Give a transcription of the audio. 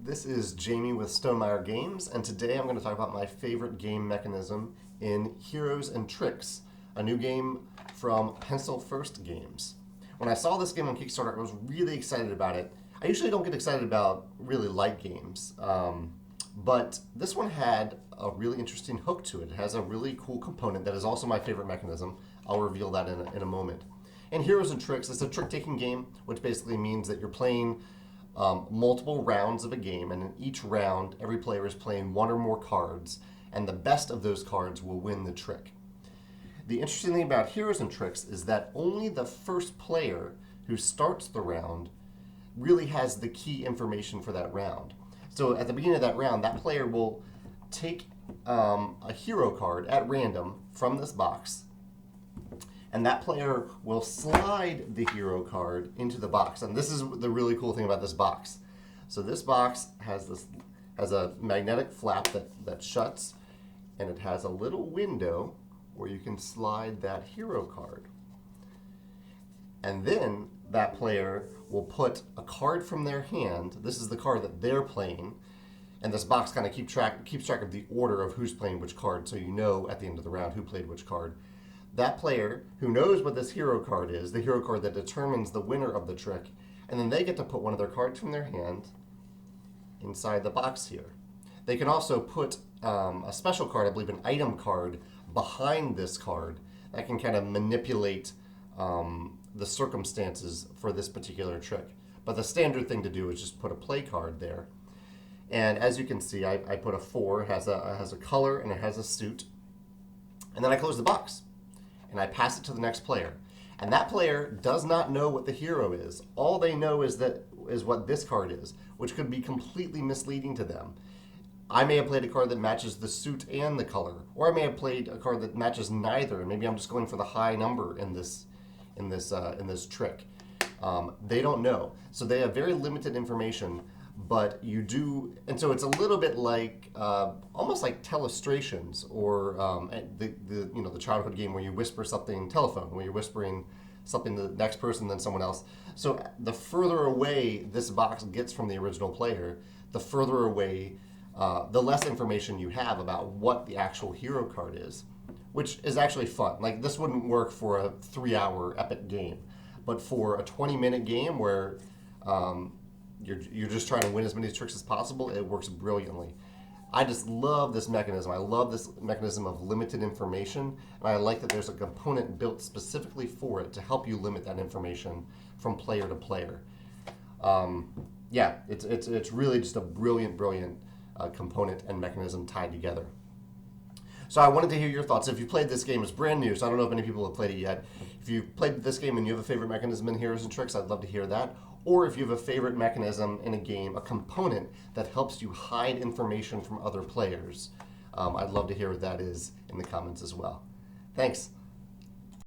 This is Jamey with Stonemeyer Games, and today I'm going to talk about my favorite game mechanism in Heroes and Tricks, a new game from Pencil First Games. When I saw this game on Kickstarter, I was really excited about it. I usually don't get excited about really light games, but this one had a really interesting hook to it. It has a really cool component that is also my favorite mechanism. I'll reveal that in a moment. In Heroes and Tricks, it's a trick-taking game, which basically means that you're playing multiple rounds of a game, and in each round, every player is playing one or more cards, and the best of those cards will win the trick. The interesting thing about Heroes and Tricks is that only the first player who starts the round really has the key information for that round. So at the beginning of that round, that player will take a hero card at random from this box, and that player will slide the hero card into the box. And this is the really cool thing about this box. So this box has a magnetic flap that shuts, and it has a little window where you can slide that hero card. And then that player will put a card from their hand. This is the card that they're playing, and this box kind of keeps track of the order of who's playing which card, so you know at the end of the round who played which card. That player who knows what this hero card is, the hero card that determines the winner of the trick, and then they get to put one of their cards from their hand inside the box here. They can also put a special card, I believe an item card, behind this card that can kind of manipulate the circumstances for this particular trick. But the standard thing to do is just put a play card there. And as you can see, I put a 4. It has a color and it has a suit. And then I close the box and I pass it to the next player. And that player does not know what the hero is. All they know is what this card is, which could be completely misleading to them. I may have played a card that matches the suit and the color, or I may have played a card that matches neither, and maybe I'm just going for the high number in this trick. They don't know, so they have very limited information. But you do, and so it's a little bit like almost like telestrations, or the childhood game where you whisper something, telephone, where you're whispering something to the next person than someone else. So the further away this box gets from the original player, the further away, the less information you have about what the actual hero card is, which is actually fun. Like, this wouldn't work for a 3-hour epic game, but for a 20-minute game where you're just trying to win as many tricks as possible, it works brilliantly. I just love this mechanism. I love this mechanism of limited information, and I like that there's a component built specifically for it to help you limit that information from player to player. Yeah, it's really just a brilliant component and mechanism tied together. So I wanted to hear your thoughts. If you played this game, it's brand new, so I don't know if any people have played it yet. If you've played this game and you have a favorite mechanism in Heroes and Tricks, I'd love to hear that. Or if you have a favorite mechanism in a game, a component that helps you hide information from other players, I'd love to hear what that is in the comments as well. Thanks.